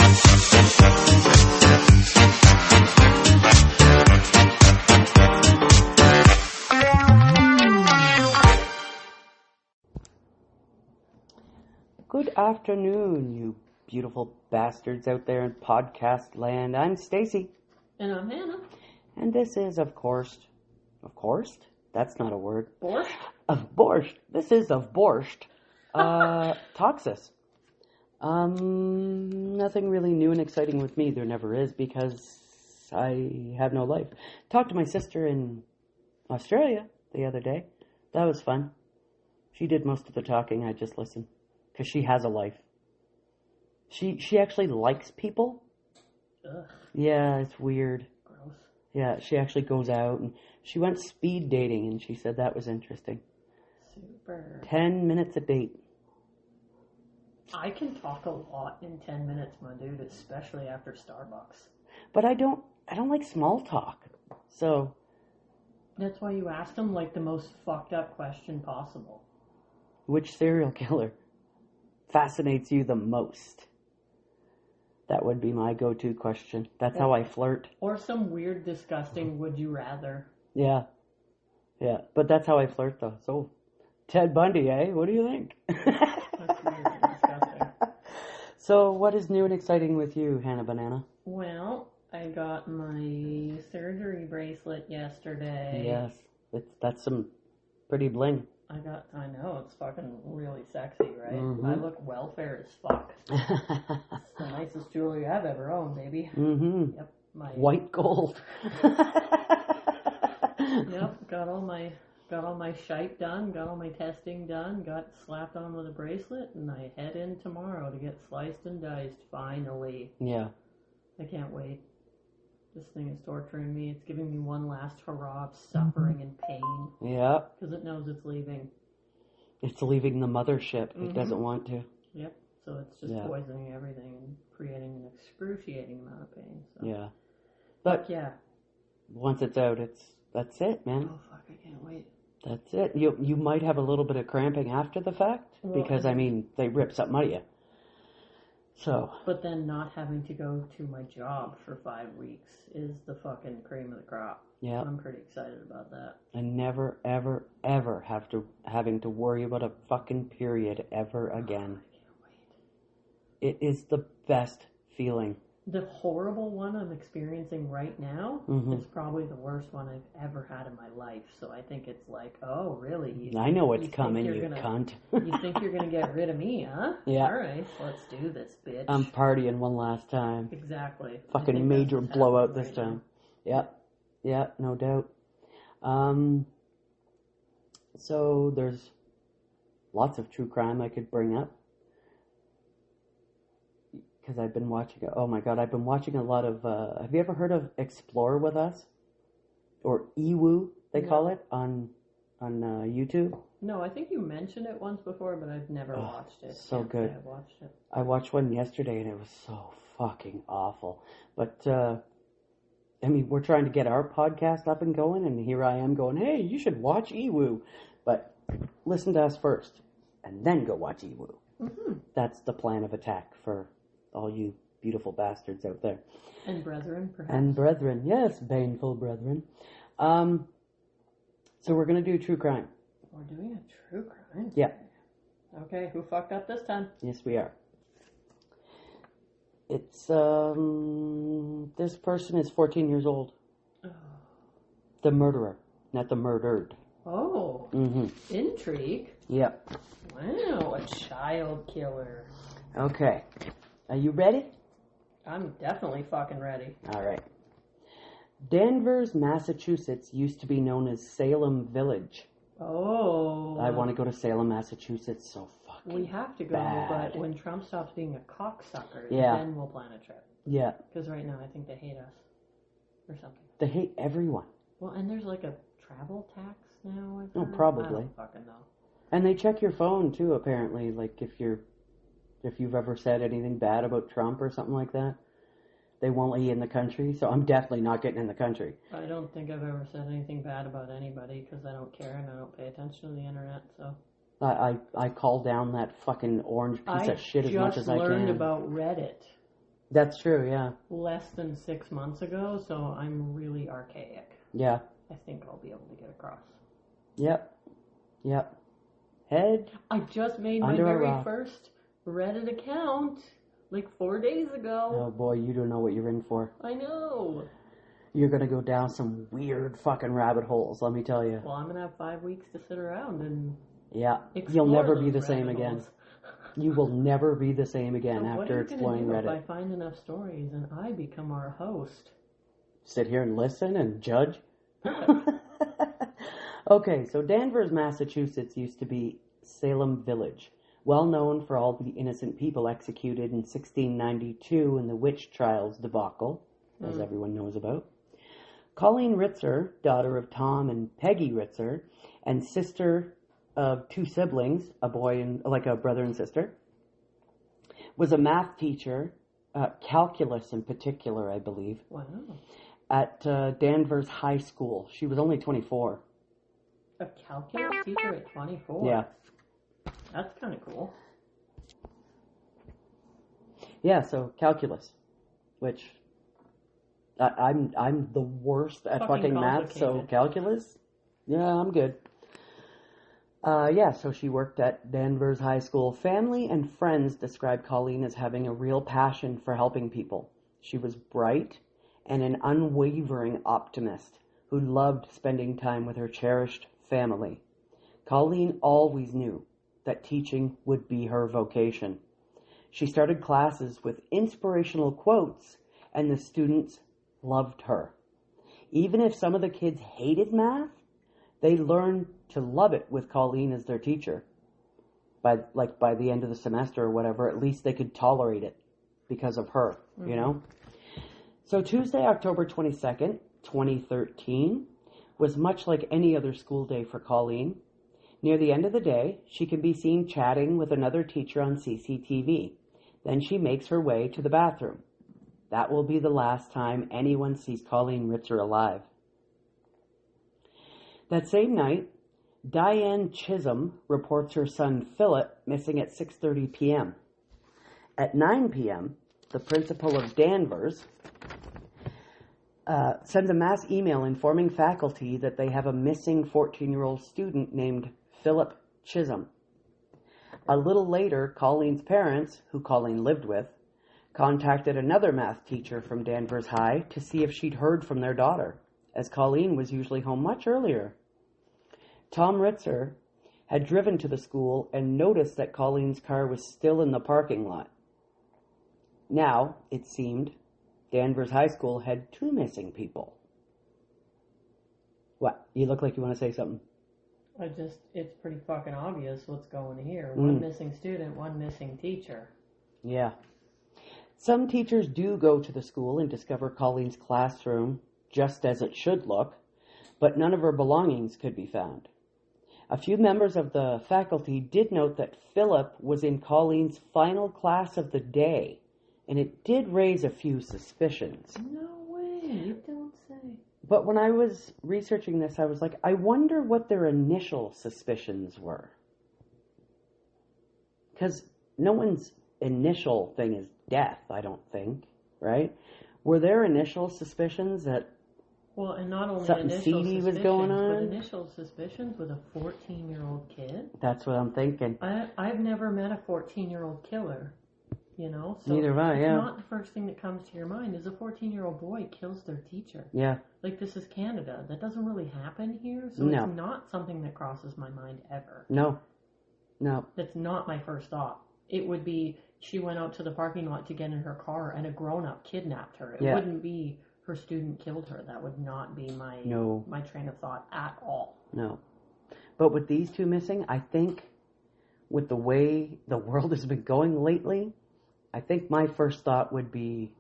Good afternoon, you beautiful bastards out there in podcast land. I'm Stacy. And I'm Hannah. And this is, of course? That's not a word. Borscht? Of borscht. This is of borscht. Toxis. Nothing really new and exciting with me. There never is because I have no life. Talked to my sister in Australia the other day. That was fun. She did most of the talking. I just listened. Because she has a life. She actually likes people. Ugh. Yeah, it's weird. Gross. Yeah, she actually goes out and she went speed dating and she said that was interesting. Super. 10 minutes a date. I can talk a lot in 10 minutes, my dude, especially after Starbucks. But I don't like small talk. So. That's why you asked them like the most fucked up question possible. Which serial killer fascinates you the most? That would be my go-to question. That's how I flirt. Or some weird, disgusting would you rather. Yeah. But that's how I flirt, though. So, Ted Bundy, eh? What do you think? That's weird and disgusting. So, what is new and exciting with you, Hannah Banana? Well, I got my surgery bracelet yesterday. Yes. That's some pretty bling. I know, it's fucking really sexy, right? Mm-hmm. I look welfare as fuck. It's the nicest jewelry I've ever owned, baby. Mm-hmm. Yep. My white gold. Yep, got all my shite done, got all my testing done, got slapped on with a bracelet, and I head in tomorrow to get sliced and diced, finally. Yeah. I can't wait. This thing is torturing me. It's giving me one last hurrah of suffering and pain. Yeah. Because it knows it's leaving. It's leaving the mothership. Mm-hmm. It doesn't want to. Yep. So it's just poisoning everything and creating an excruciating amount of pain. So. Yeah. But yeah. Once it's out, that's it, man. Oh fuck, I can't wait. That's it. You might have a little bit of cramping after the fact because they rip something out of you. So. But then not having to go to my job for 5 weeks is the fucking cream of the crop. Yeah. I'm pretty excited about that. And never, ever, ever having to worry about a fucking period ever again. I can't wait. It is the best feeling. The horrible one I'm experiencing right now is probably the worst one I've ever had in my life. So I think it's like, oh, really? I know what's coming, you cunt. You think you're going to get rid of me, huh? Yeah. All right, let's do this, bitch. I'm partying one last time. Exactly. Fucking major blowout this time. Yep. Yeah, no doubt. So there's lots of true crime I could bring up. Because I've been watching, oh my god, I've been watching a lot of, have you ever heard of Explore With Us? Or EWU, they call it, on YouTube? No, I think you mentioned it once before, but I've never watched it. So good. I've watched it. I watched one yesterday and it was so fucking awful. But, I mean, we're trying to get our podcast up and going, and here I am going, hey, you should watch EWU. But listen to us first, and then go watch EWU. Mm-hmm. That's the plan of attack for all you beautiful bastards out there. And brethren, perhaps. And brethren, yes, baneful brethren. So we're going to do true crime. We're doing a true crime? Yeah. Okay, who fucked up this time? Yes, we are. It's, this person is 14 years old. Oh. The murderer, not the murdered. Oh. Mm-hmm. Intrigue? Yep. Wow, a child killer. Okay. Are you ready? I'm definitely fucking ready. All right. Danvers, Massachusetts used to be known as Salem Village. Oh. I want to go to Salem, Massachusetts so fucking We have to go, bad. But when Trump stops being a cocksucker, yeah. then we'll plan a trip. Yeah. Because right now I think they hate us. Or something. They hate everyone. Well, and there's like a travel tax now, I've heard. Oh, probably. I don't fucking know. And they check your phone, too, apparently. Like, if you've ever said anything bad about Trump or something like that, they won't let you in the country. So I'm definitely not getting in the country. I don't think I've ever said anything bad about anybody because I don't care and I don't pay attention to the internet, so... I call down that fucking orange piece of shit as much as I can. I just learned about Reddit. That's true, yeah. less than 6 months ago, so I'm really archaic. Yeah. I think I'll be able to get across. Yep. Head. I just made my very first Reddit account like 4 days ago. Oh boy, you don't know what you're in for. I know. You're gonna go down some weird fucking rabbit holes, let me tell you. Well, I'm gonna have 5 weeks to sit around and You'll never be the those same rabbit again. holes. You will never be the same again So after exploring what are you Reddit. if I find enough stories and I become our host? Sit here and listen and judge? Okay, so Danvers, Massachusetts used to be Salem Village, well known for all the innocent people executed in 1692 in the witch trials debacle, as everyone knows about. Colleen Ritzer, daughter of Tom and Peggy Ritzer, and sister of 2 siblings, a boy and like a brother and sister, was a math teacher, calculus in particular, I believe, at Danvers High School. She was only 24. A calculus teacher at 24? Yeah. That's kind of cool. Yeah, so calculus, which I'm the worst at fucking math, so calculus, yeah, I'm good. So she worked at Danvers High School. Family and friends described Colleen as having a real passion for helping people. She was bright and an unwavering optimist who loved spending time with her cherished family. Colleen always knew that teaching would be her vocation. She started classes with inspirational quotes, and the students loved her. Even if some of the kids hated math, they learned to love it with Colleen as their teacher. By the end of the semester or whatever, at least they could tolerate it because of her, you know? So Tuesday, October 22nd, 2013, was much like any other school day for Colleen. Near the end of the day, she can be seen chatting with another teacher on CCTV. Then she makes her way to the bathroom. That will be the last time anyone sees Colleen Ritzer alive. That same night, Diane Chisholm reports her son Philip missing at 6:30 p.m. At 9 p.m., the principal of Danvers sends a mass email informing faculty that they have a missing 14-year-old student named Philip Chisholm. A little later, Colleen's parents, who Colleen lived with, contacted another math teacher from Danvers High to see if she'd heard from their daughter, as Colleen was usually home much earlier. Tom Ritzer had driven to the school and noticed that Colleen's car was still in the parking lot. Now, it seemed, Danvers High School had 2 missing people. What? You look like you want to say something. It's pretty fucking obvious what's going here. One missing student, one missing teacher. Yeah. Some teachers do go to the school and discover Colleen's classroom just as it should look, but none of her belongings could be found. A few members of the faculty did note that Philip was in Colleen's final class of the day, and it did raise a few suspicions. No way, you don't say. But when I was researching this, I was like, I wonder what their initial suspicions were. Because no one's initial thing is death, I don't think, right? Were there initial suspicions that and not only something initial seedy suspicions, was going on? but initial suspicions with a 14-year-old kid? That's what I'm thinking. I've never met a 14-year-old killer, you know? So neither have I, yeah. It's not the first thing that comes to your mind is a 14-year-old boy kills their teacher. Yeah. Like, this is Canada. That doesn't really happen here, so No. It's not something that crosses my mind ever. No. That's not my first thought. It would be, she went out to the parking lot to get in her car and a grown-up kidnapped her. It wouldn't be her student killed her. That would not be my train of thought at all. No. But with these 2 missing, I think with the way the world has been going lately, I think my first thought would be,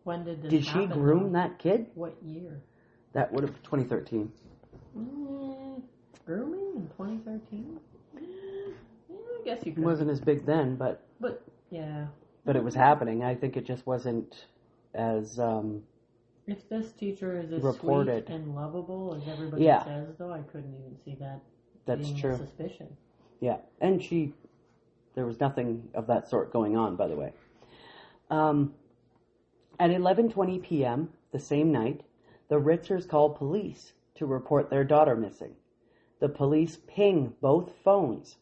when did this did happen? she groom that kid? What year? That would have 2013. Grooming in 2013? I guess you could. It wasn't as big then, but yeah. But it was happening. I think it just wasn't as if this teacher is as reported. Sweet and lovable as everybody says, though, I couldn't even see that. That's being true. A suspicion. Yeah, and there was nothing of that sort going on, by the way. At 11:20 p.m. the same night, the Ritzers call police to report their daughter missing. The police ping both phones.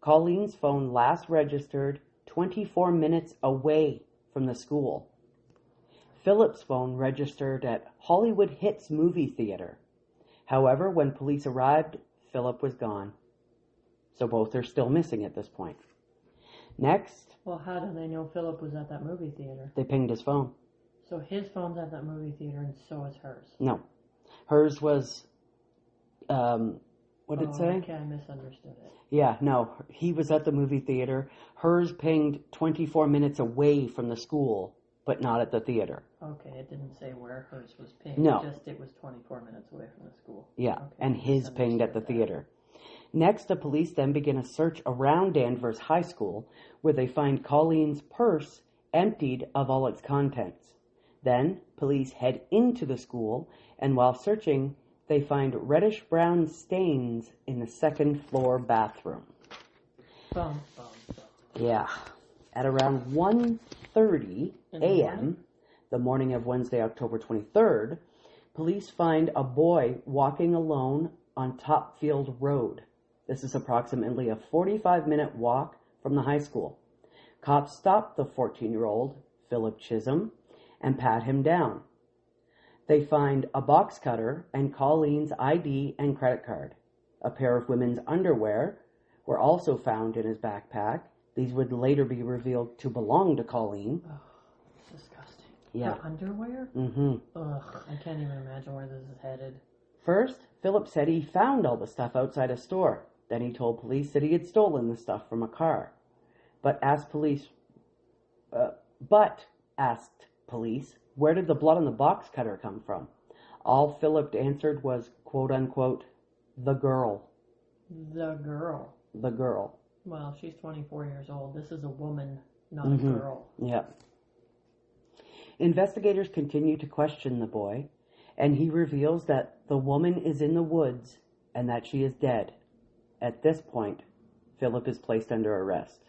Colleen's phone last registered 24 minutes away from the school. Philip's phone registered at Hollywood Hits movie theater. However, when police arrived, Philip was gone. So both are still missing at this point. Next. Well, how do they know Philip was at that movie theater? They pinged his phone. So his phone's at that movie theater and so is hers? No. Hers was, what did it say? Okay, I misunderstood it. Yeah, no. He was at the movie theater. Hers pinged 24 minutes away from the school, but not at the theater. Okay, it didn't say where hers was pinged. No. Just it was 24 minutes away from the school. Yeah, okay, and his pinged at the theater. Next, the police then begin a search around Danvers High School, where they find Colleen's purse emptied of all its contents. Then, police head into the school, and while searching, they find reddish-brown stains in the second-floor bathroom. Bum, bum, bum. Yeah. At around 1:30 a.m., the morning of Wednesday, October 23rd, police find a boy walking alone on Topfield Road. This is approximately a 45-minute walk from the high school. Cops stop the 14-year-old, Philip Chisholm, and pat him down. They find a box cutter and Colleen's ID and credit card. A pair of women's underwear were also found in his backpack. These would later be revealed to belong to Colleen. Oh, it's disgusting. Yeah. Her underwear? Mm-hmm. Ugh, I can't even imagine where this is headed. First, Philip said he found all the stuff outside a store. Then he told police that he had stolen the stuff from a car. But asked police, where did the blood on the box cutter come from? All Philip answered was, quote unquote, the girl. The girl. The girl. Well, she's 24 years old. This is a woman, not a girl. Yeah. Investigators continue to question the boy, and he reveals that the woman is in the woods and that she is dead. At this point, Philip is placed under arrest,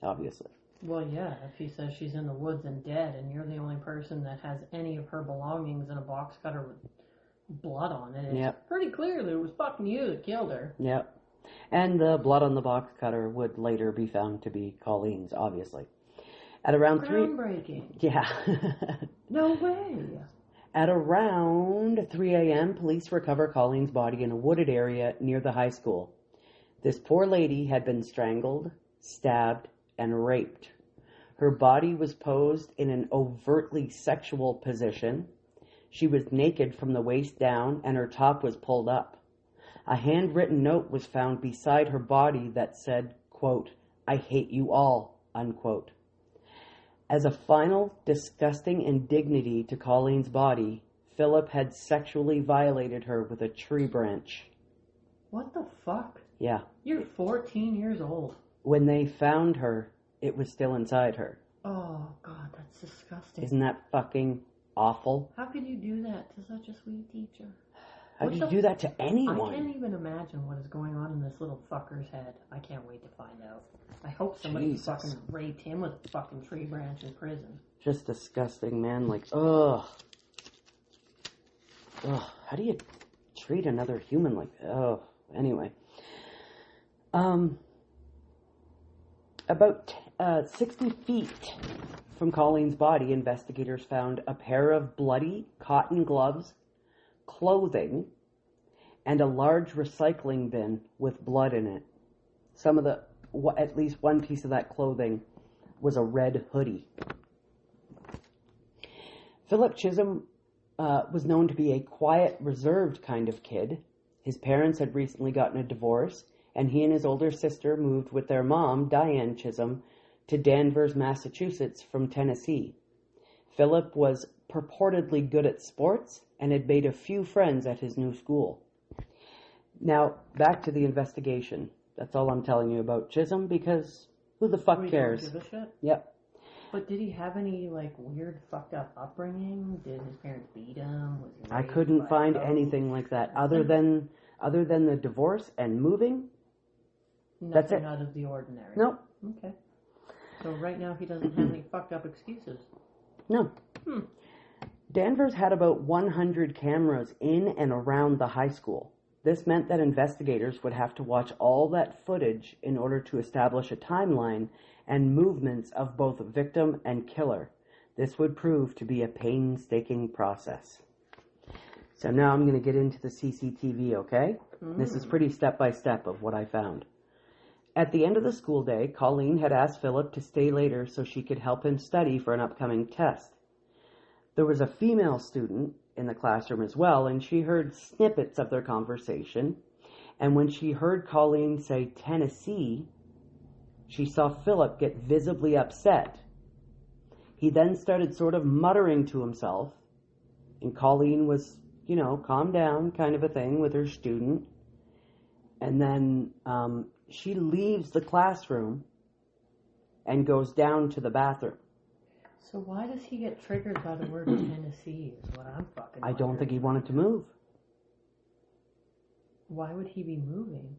obviously. Well, yeah, if he says she's in the woods and dead, and you're the only person that has any of her belongings in a box cutter with blood on it, it's pretty clear that it was fucking you that killed her. Yep. And the blood on the box cutter would later be found to be Colleen's, obviously. At around Groundbreaking. Yeah. No way. At around 3 a.m., police recover Colleen's body in a wooded area near the high school. This poor lady had been strangled, stabbed, and raped. Her body was posed in an overtly sexual position. She was naked from the waist down, and her top was pulled up. A handwritten note was found beside her body that said, quote, I hate you all, unquote. As a final disgusting indignity to Colleen's body, Philip had sexually violated her with a tree branch. What the fuck? Yeah. You're 14 years old. When they found her, it was still inside her. Oh, God, that's disgusting. Isn't that fucking awful? How could you do that to such a sweet teacher? How do you do that to anyone? I can't even imagine what is going on in this little fucker's head. I can't wait to find out. I hope somebody fucking raped him with a fucking tree branch in prison. Just disgusting, man. Like, ugh. Ugh. How do you treat another human like that? Oh, anyway. About 60 feet from Colleen's body, investigators found a pair of bloody cotton gloves, clothing, and a large recycling bin with blood in it. At least one piece of that clothing was a red hoodie. Philip Chisholm was known to be a quiet, reserved kind of kid. His parents had recently gotten a divorce, and he and his older sister moved with their mom, Diane Chisholm, to Danvers, Massachusetts from Tennessee. Philip was purportedly good at sports and had made a few friends at his new school. Now, back to the investigation. That's all I'm telling you about Chisholm, because who the fuck cares? Don't give a shit? Yep. But did he have any, weird, fucked up upbringing? Did his parents beat him? Was he I couldn't find anything like that, other than the divorce and moving. That's it. Nothing out of the ordinary. Nope. Okay. So right now he doesn't have any fucked up excuses. No. Danvers had about 100 cameras in and around the high school. This meant that investigators would have to watch all that footage in order to establish a timeline and movements of both victim and killer. This would prove to be a painstaking process. So now I'm going to get into the CCTV, okay? This is pretty step-by-step of what I found. At the end of the school day, Colleen had asked Philip to stay later so she could help him study for an upcoming test. There was a female student in the classroom as well, and she heard snippets of their conversation. And when she heard Colleen say Tennessee, she saw Philip get visibly upset. He then started sort of muttering to himself, and Colleen was, calm down kind of a thing with her student. And then she leaves the classroom and goes down to the bathroom. So why does he get triggered by the word Tennessee is what I'm fucking I don't think he wanted to move. Why would he be moving?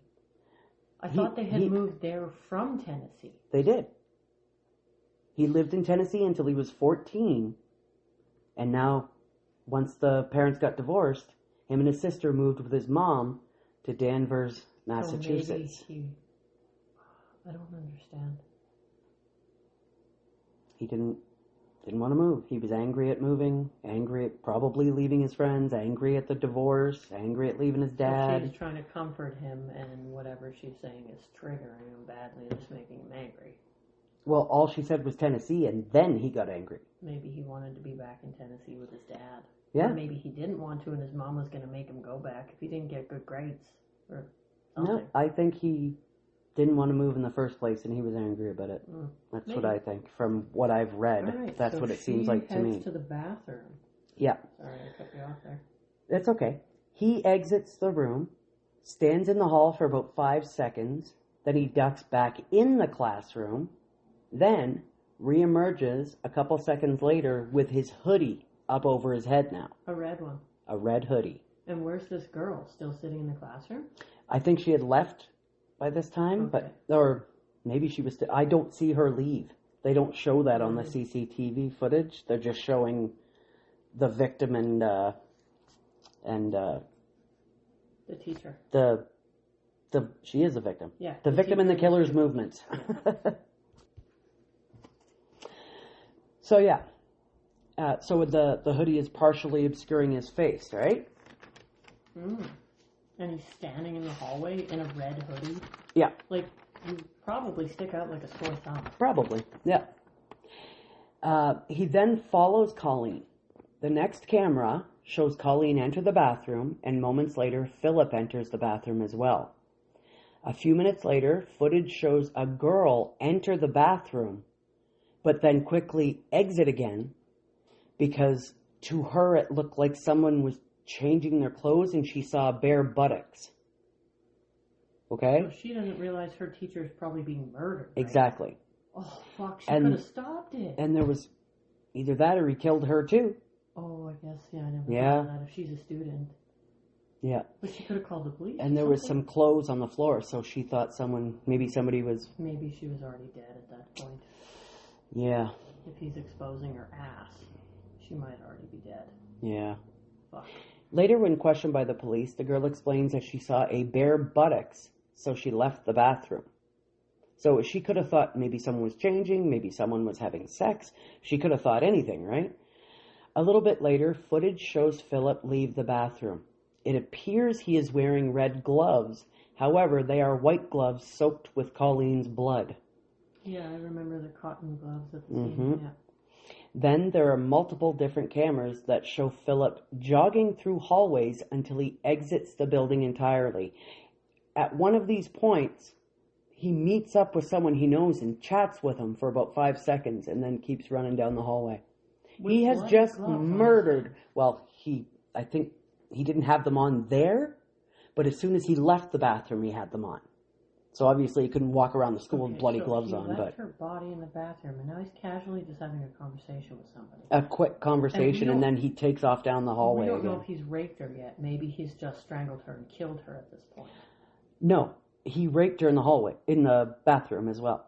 I thought they had moved there from Tennessee. They did. He lived in Tennessee until he was 14. And now, once the parents got divorced, him and his sister moved with his mom to Danvers, Massachusetts. I don't understand. He didn't want to move. He was angry at moving, angry at probably leaving his friends, angry at the divorce, angry at leaving his dad. So she's trying to comfort him, and whatever she's saying is triggering him badly and just making him angry. Well, all she said was Tennessee, and then he got angry. Maybe he wanted to be back in Tennessee with his dad. Yeah. Or maybe he didn't want to, and his mom was going to make him go back if he didn't get good grades or something. No, I think he didn't want to move in the first place, and he was angry about it. That's what I think. From what I've read, right, that's what it seems like to me. He heads to the bathroom. Yeah. Sorry, I cut you off there. That's okay. He exits the room, stands in the hall for about 5 seconds, then he ducks back in the classroom, then reemerges a couple seconds later with his hoodie up over his head now. A red one. A red hoodie. And where's this girl? Still sitting in the classroom? I think she had left by this time, or maybe she was I don't see her leave. They don't show that on the CCTV footage. They're just showing the victim and the teacher. She is a victim. Yeah. The victim and the killer's movements. Yeah. So yeah. So the hoodie is partially obscuring his face, right? And he's standing in the hallway in a red hoodie. Yeah. Like, you probably stick out like a sore thumb. Probably, yeah. He then follows Colleen. The next camera shows Colleen enter the bathroom, and moments later, Philip enters the bathroom as well. A few minutes later, footage shows a girl enter the bathroom, but then quickly exit again, because to her it looked like someone was changing their clothes and she saw bare buttocks. Okay? So she doesn't realize her teacher is probably being murdered. Right? Exactly. Oh, fuck. She could have stopped it. And there was either that or he killed her too. Oh, I guess, I never thought of that if she's a student. Yeah. But she could have called the police. And there was some clothes on the floor, so she thought maybe somebody was... Maybe she was already dead at that point. Yeah. If he's exposing her ass, she might already be dead. Yeah. Fuck. Later, when questioned by the police, the girl explains that she saw a bare buttocks, so she left the bathroom. So she could have thought maybe someone was changing, maybe someone was having sex. She could have thought anything, right? A little bit later, footage shows Philip leave the bathroom. It appears he is wearing red gloves. However, they are white gloves soaked with Colleen's blood. Yeah, I remember the cotton gloves at the scene. Yeah. Then there are multiple different cameras that show Philip jogging through hallways until he exits the building entirely. At one of these points, he meets up with someone he knows and chats with him for about 5 seconds and then keeps running down the hallway. He has just murdered. Well, I think he didn't have them on there, but as soon as he left the bathroom, he had them on. So obviously he couldn't walk around the school with bloody gloves on. He left her body in the bathroom, and now he's casually just having a conversation with somebody. A quick conversation, and then he takes off down the hallway. We don't know if he's raped her yet. Maybe he's just strangled her and killed her at this point. No, he raped her in the hallway, in the bathroom as well.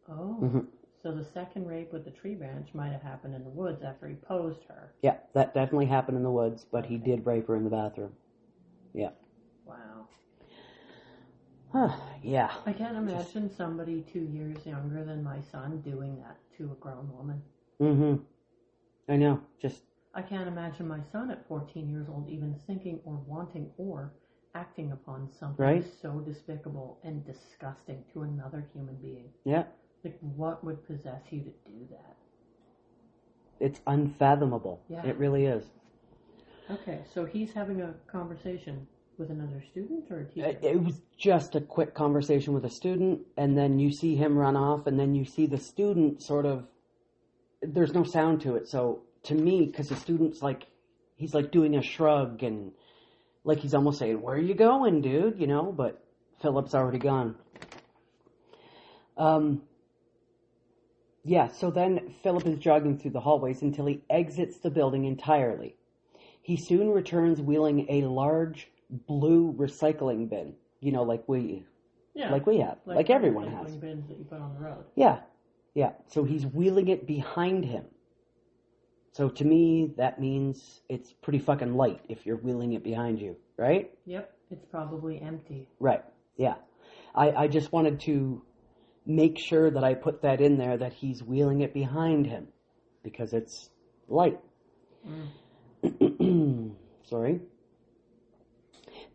Oh, So the second rape with the tree branch might have happened in the woods after he posed her. Yeah, that definitely happened in the woods, but he did rape her in the bathroom. Yeah. Wow. Yeah. I can't imagine somebody 2 years younger than my son doing that to a grown woman. Mm-hmm. I know. I can't imagine my son at 14 years old even thinking or wanting or acting upon something so despicable and disgusting to another human being. Yeah. Like, what would possess you to do that? It's unfathomable. Yeah. It really is. Okay, so he's having a conversation with another student or a teacher? It was just a quick conversation with a student, and then you see him run off, and then you see the student sort of, there's no sound to it. So to me, because the student's like, he's like doing a shrug and like he's almost saying, where are you going, dude? You know, but Philip's already gone. Yeah, so then Philip is jogging through the hallways until he exits the building entirely. He soon returns wheeling a large blue recycling bin, you know, like we have, like everyone has. Bins that you put on the road. Yeah. So he's wheeling it behind him. So to me, that means it's pretty fucking light if you're wheeling it behind you, right? Yep, it's probably empty. Right. Yeah. I just wanted to make sure that I put that in there, that he's wheeling it behind him because it's light. Sorry.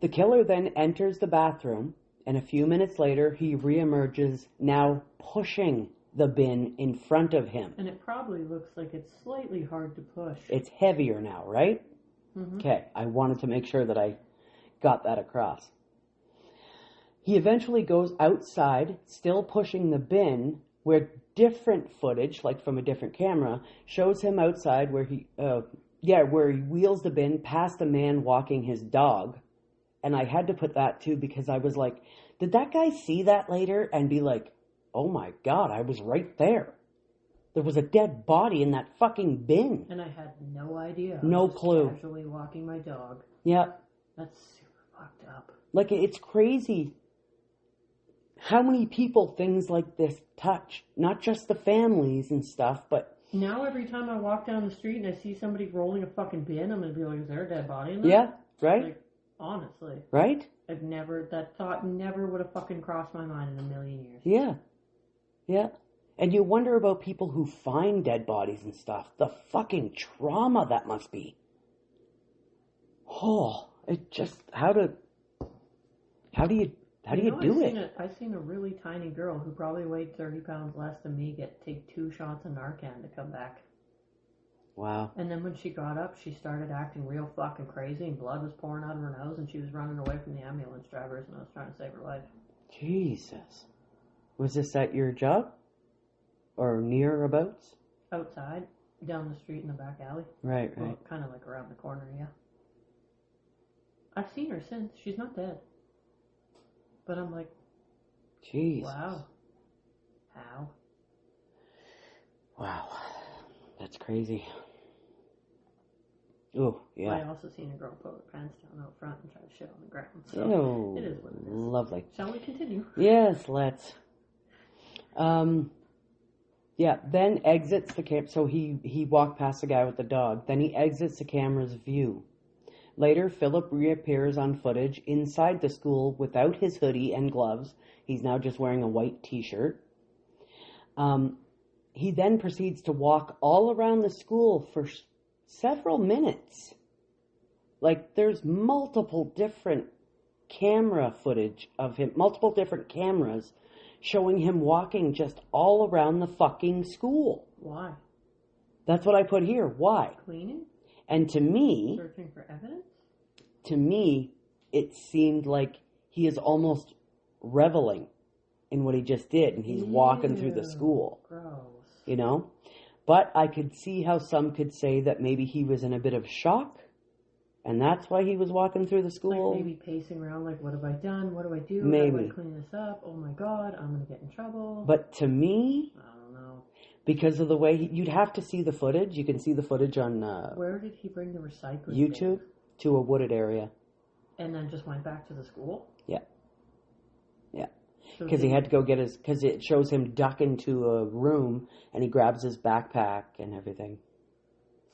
The killer then enters the bathroom, and a few minutes later, he reemerges, now pushing the bin in front of him. And it probably looks like it's slightly hard to push. It's heavier now, right? Mm-hmm. Okay, I wanted to make sure that I got that across. He eventually goes outside, still pushing the bin, where different footage, like from a different camera, shows him outside where he wheels the bin past a man walking his dog. And I had to put that too because I was like, did that guy see that later and be like, oh my God, I was right there. There was a dead body in that fucking bin. And I had no idea. No clue. Casually walking my dog. Yeah. That's super fucked up. Like, it's crazy how many people things like this touch. Not just the families and stuff, but... Now every time I walk down the street and I see somebody rolling a fucking bin, I'm going to be like, is there a dead body in there? Yeah, right? Like, honestly. Right? That thought never would have fucking crossed my mind in a million years. Yeah. Yeah. And you wonder about people who find dead bodies and stuff. The fucking trauma that must be. Oh, it just, how do you do it? I've seen a really tiny girl who probably weighed 30 pounds less than me take 2 shots of Narcan to come back. Wow. And then when she got up, she started acting real fucking crazy and blood was pouring out of her nose and she was running away from the ambulance drivers and I was trying to save her life. Jesus. Was this at your job? Or near or abouts? Outside, down the street in the back alley. Right. Well, kind of like around the corner, yeah. I've seen her since. She's not dead. But I'm like, jeez. Wow. How? Wow. That's crazy. Oh, yeah. I also seen a girl pull her pants down out front and try to shit on the ground. So it is what it is. Lovely. Shall we continue? Yes, let's. Yeah, then exits the camp. So he walked past the guy with the dog. Then he exits the camera's view. Later, Philip reappears on footage inside the school without his hoodie and gloves. He's now just wearing a white t-shirt. He then proceeds to walk all around the school for several minutes. Like, there's multiple different camera footage of him, multiple different cameras showing him walking just all around the fucking school. Why? That's what I put here. Why? Cleaning? And to me... Searching for evidence? To me, it seemed like he is almost reveling in what he just did, and he's walking through the school. Gross. You know? But I could see how some could say that maybe he was in a bit of shock, and that's why he was walking through the school. Like maybe pacing around like, what have I done? What do I do? Maybe. How do I clean this up? Oh my God, I'm going to get in trouble. But to me... I don't know. Because of the way you'd have to see the footage. You can see the footage on... Where did he bring the recycling YouTube? bin? To a wooded area. And then just went back to the school? Yeah. Yeah. because he had to go get his, because it shows him duck into a room and he grabs his backpack and everything.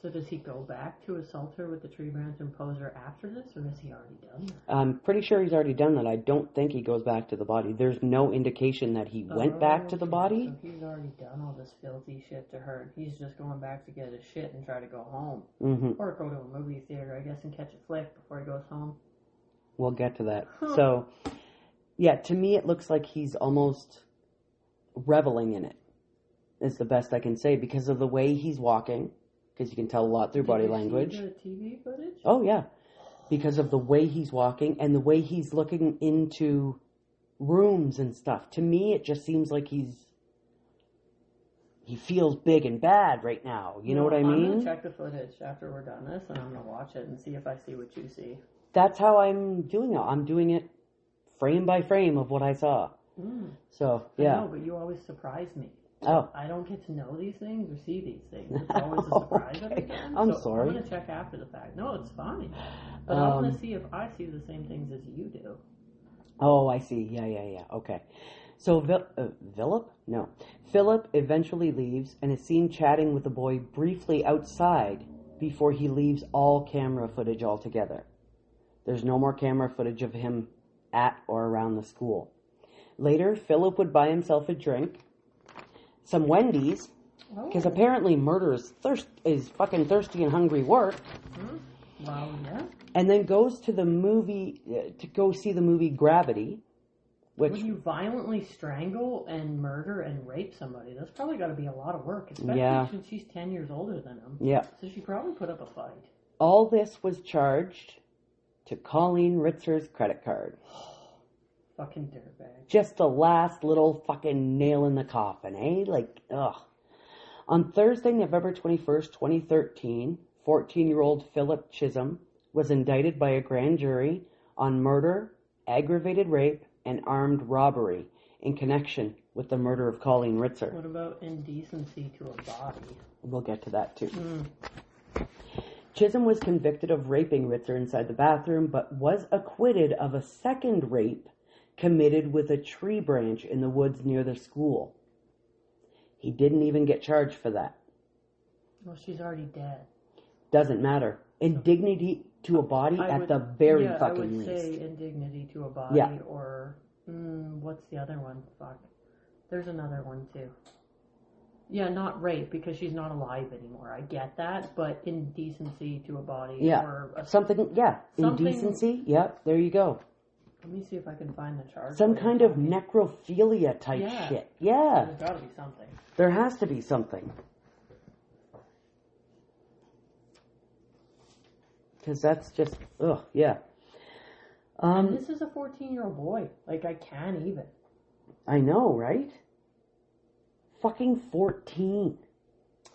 So does he go back to assault her with the tree branch and pose her after this, or has he already done that? I'm pretty sure he's already done that. I don't think he goes back to the body. There's no indication that he went back to the body. So he's already done all this filthy shit to her. He's just going back to get his shit and try to go home. Mm-hmm. Or go to a movie theater, I guess, and catch a flick before he goes home. We'll get to that. So, yeah, to me it looks like he's almost reveling in it, is the best I can say, because of the way he's walking. Because you can tell a lot through body language. See the TV footage? Oh, yeah. Because of the way he's walking and the way he's looking into rooms and stuff. To me, it just seems like he feels big and bad right now. You know what I mean? I'm going to check the footage after we're done this, and I'm going to watch it and see if I see what you see. That's how I'm doing it. I'm doing it frame by frame of what I saw. So, yeah. I know, but you always surprise me. Oh. I don't get to know these things or see these things. It's always a surprise every time. I'm sorry. I'm going to check after the fact. No, it's fine. But I want to see if I see the same things as you do. Oh, I see. Yeah. Okay. So Philip eventually leaves and is seen chatting with the boy briefly outside before he leaves all camera footage altogether. There's no more camera footage of him at or around the school. Later, Philip would buy himself a drink, some Wendy's, because apparently murder is fucking thirsty and hungry work. Wow, yeah. And then goes to the movie, to go see the movie Gravity. When you violently strangle and murder and rape somebody, that's probably got to be a lot of work, especially since she's 10 years older than him. Yeah. So she probably put up a fight. All this was charged to Colleen Ritzer's credit card. Fucking dirtbag. Just the last little fucking nail in the coffin, eh? Like, ugh. On Thursday, November 21st, 2013, 14-year-old Philip Chisholm was indicted by a grand jury on murder, aggravated rape, and armed robbery in connection with the murder of Colleen Ritzer. What about indecency to a body? We'll get to that, too. Chisholm was convicted of raping Ritzer inside the bathroom, but was acquitted of a second rape committed with a tree branch in the woods near the school. He didn't even get charged for that. Well, she's already dead. Doesn't matter. Indignity to a body at the very fucking least. I would say indignity to a body, or what's the other one? Fuck. There's another one too. Yeah, not rape, because she's not alive anymore. I get that, but indecency to a body, or something. Indecency. Yep, there you go. Let me see if I can find the charge. Some kind of necrophilia type shit. Yeah. There's got to be something. There has to be something. Because that's just, yeah. And this is a 14-year-old boy. Like, I can't even. I know, right? Fucking 14.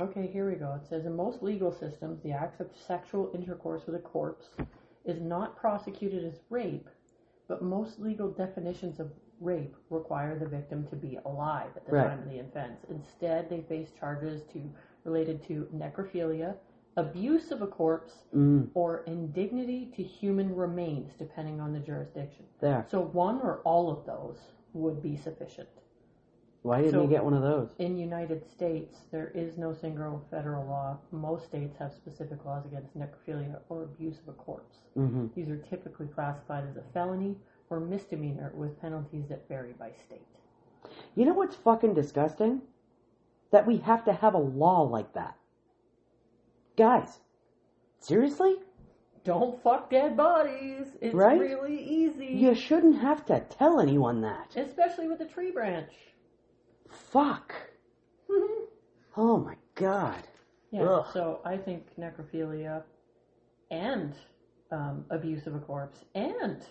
Okay, here we go. It says, in most legal systems, the act of sexual intercourse with a corpse is not prosecuted as rape, but most legal definitions of rape require the victim to be alive at the time of the offense. Instead, they face charges related to necrophilia, abuse of a corpse, or indignity to human remains, depending on the jurisdiction. There. So one or all of those would be sufficient. Why didn't he get one of those? In United States, there is no single federal law. Most states have specific laws against necrophilia or abuse of a corpse. Mm-hmm. These are typically classified as a felony or misdemeanor with penalties that vary by state. You know what's fucking disgusting? That we have to have a law like that. Guys, seriously? Don't fuck dead bodies. It's really easy. You shouldn't have to tell anyone that. Especially with a tree branch. Fuck. Oh my God. Yeah, so I think necrophilia and abuse of a corpse and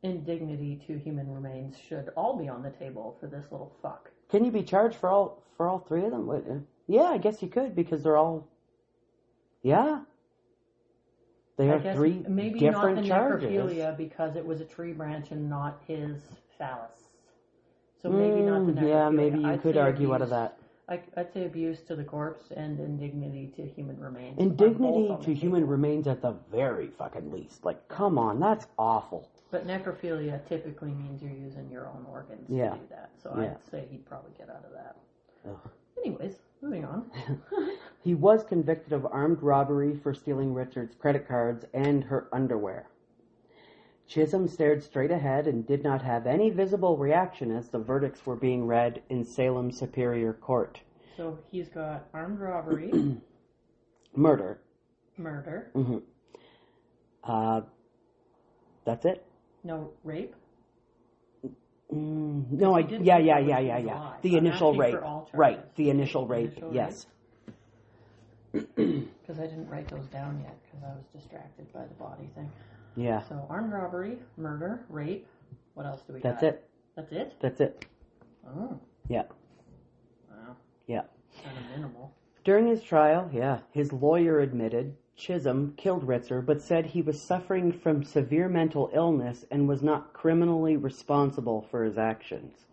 indignity to human remains should all be on the table for this little fuck. Can you be charged for all three of them? Yeah, I guess you could, because they're all... Yeah. They are three different charges. Maybe not the necrophilia, because it was a tree branch and not his phallus. So maybe not the necrophilia. Yeah, maybe you could argue out of that. I'd say abuse to the corpse and indignity to human remains. Indignity to human remains at the very fucking least. Like, come on, that's awful. But necrophilia typically means you're using your own organs to do that. So I'd say he'd probably get out of that. Ugh. Anyways, moving on. He was convicted of armed robbery for stealing Richard's credit cards and her underwear. Chisholm stared straight ahead and did not have any visible reaction as the verdicts were being read in Salem Superior Court. So he's got armed robbery. Murder. Mm-hmm. That's it? No, rape? No, yeah. The initial rape. Right, the initial rape, yes. Because I didn't write those down yet because I was distracted by the body thing. Yeah. So armed robbery, murder, rape. What else do we got? That's it? That's it. Oh. Yeah. Wow. Yeah. Kind of minimal. During his trial, his lawyer admitted Chisholm killed Ritzer, but said he was suffering from severe mental illness and was not criminally responsible for his actions.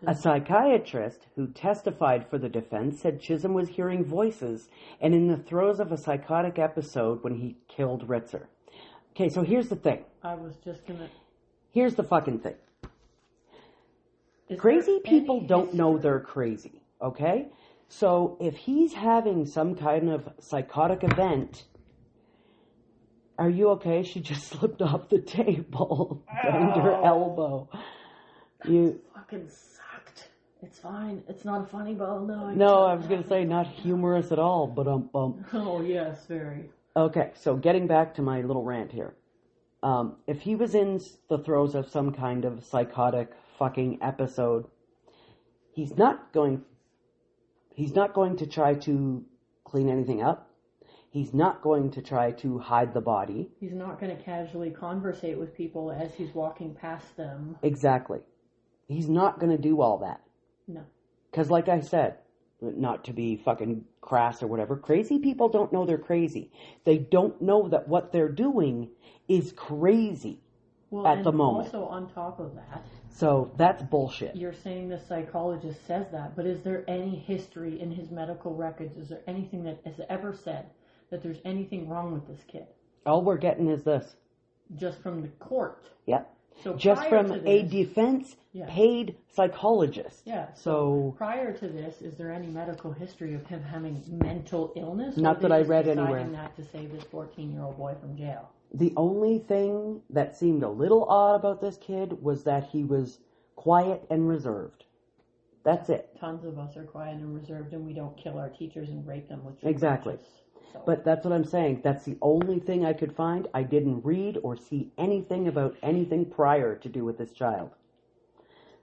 A psychiatrist who testified for the defense said Chisholm was hearing voices and in the throes of a psychotic episode when he killed Ritzer. Okay, so here's the thing. Here's the fucking thing. Crazy people don't know they're crazy, okay? So if he's having some kind of psychotic event, are you okay? She just slipped off the table, banged her elbow. That fucking sucked. It's fine. It's not a funny bone, though. No, I was going to say not humorous at all, but Oh, yes, very. Okay, so getting back to my little rant here. If he was in the throes of some kind of psychotic fucking episode, he's not going to try to clean anything up. He's not going to try to hide the body. He's not going to casually conversate with people as he's walking past them. Exactly. He's not going to do all that. No. Because like I said, not to be fucking crass or whatever, crazy people don't know they're crazy. They don't know that what they're doing is crazy at the moment. Also on top of that. So that's bullshit. You're saying the psychologist says that, but is there any history in his medical records? Is there anything that has ever said that there's anything wrong with this kid? All we're getting is this. Just from the court. Yep. So just from a defense-paid psychologist. Yeah. So prior to this, is there any medical history of him having mental illness? Not that I read anywhere. Deciding that to save this 14-year-old boy from jail. The only thing that seemed a little odd about this kid was that he was quiet and reserved. That's it. Tons of us are quiet and reserved, and we don't kill our teachers and rape them with exactly. So. But that's what I'm saying. That's the only thing I could find. I didn't read or see anything about anything prior to do with this child.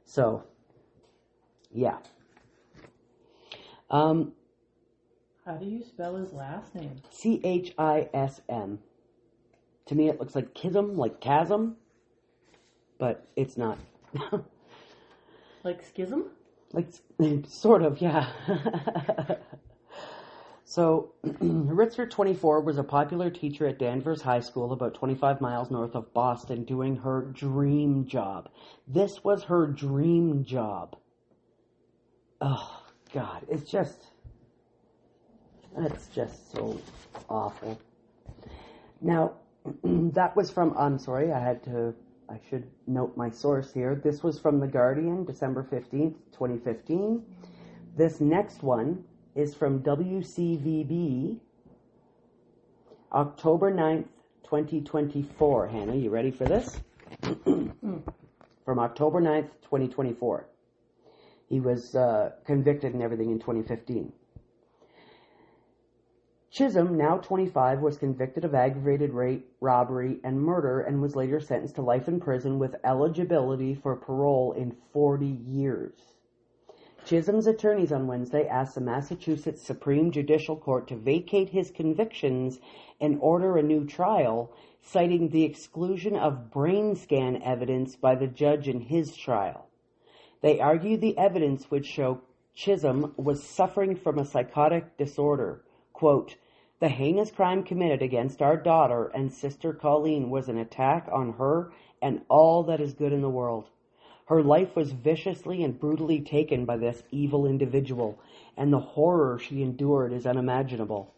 So, yeah. How do you spell his last name? Chism. To me, it looks like Chisholm, like chasm, but it's not. Like schism? Like, sort of, yeah. So, Ritzer, 24, was a popular teacher at Danvers High School about 25 miles north of Boston doing her dream job. This was her dream job. Oh, God, it's just so awful. Now, that was from, I'm sorry, I should note my source here. This was from The Guardian, December 15th, 2015. This next one is from WCVB, October 9th, 2024. Hannah, you ready for this? From October 9th, 2024. He was convicted and everything in 2015. Chisholm, now 25, was convicted of aggravated rape, robbery, and murder and was later sentenced to life in prison with eligibility for parole in 40 years. Chisholm's attorneys on Wednesday asked the Massachusetts Supreme Judicial Court to vacate his convictions and order a new trial, citing the exclusion of brain scan evidence by the judge in his trial. They argued the evidence would show Chisholm was suffering from a psychotic disorder. Quote, "The heinous crime committed against our daughter and sister Colleen was an attack on her and all that is good in the world. Her life was viciously and brutally taken by this evil individual, and the horror she endured is unimaginable.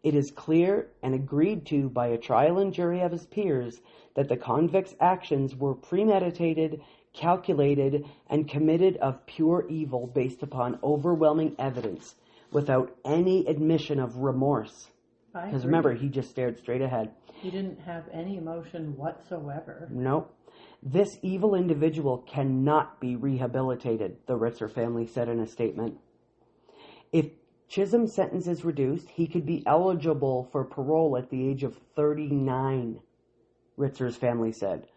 It is clear and agreed to by a trial and jury of his peers that the convict's actions were premeditated, calculated, and committed of pure evil based upon overwhelming evidence, without any admission of remorse. Because remember, he just stared straight ahead. He didn't have any emotion whatsoever. Nope. This evil individual cannot be rehabilitated, the Ritzer family said in a statement. If Chisholm's sentence is reduced, he could be eligible for parole at the age of 39, Ritzer's family said.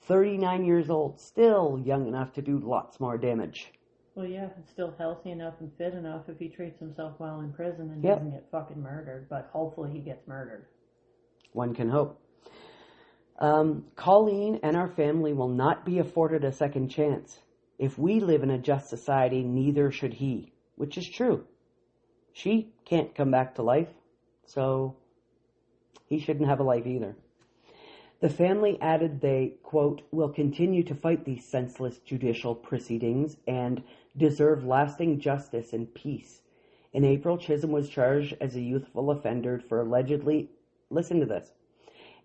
39 years old, still young enough to do lots more damage. Well, yeah, still healthy enough and fit enough if he treats himself well in prison and doesn't get fucking murdered, but hopefully he gets murdered. One can hope. Colleen and our family will not be afforded a second chance. If we live in a just society, neither should he, which is true. She can't come back to life, so he shouldn't have a life either. The family added they, quote, will continue to fight these senseless judicial proceedings and deserve lasting justice and peace. In April, Chisholm was charged as a youthful offender for allegedly, listen to this.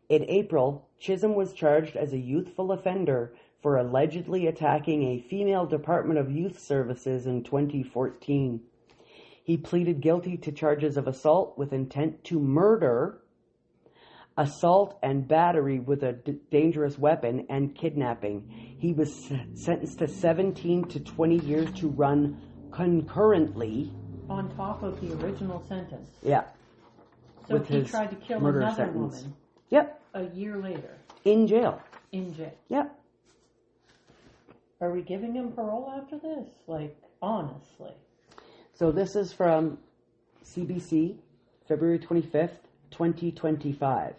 In April, Chisholm was charged as a youthful offender for allegedly attacking a female Department of Youth Services in 2014. He pleaded guilty to charges of assault with intent to murder, assault and battery with a dangerous weapon, and kidnapping. He was sentenced to 17 to 20 years to run concurrently. On top of the original sentence. Yeah. So he tried to kill another woman. Yep. A year later. In jail. In jail. Yep. Are we giving him parole after this? Like, honestly. So this is from CBC, February 25th, 2025.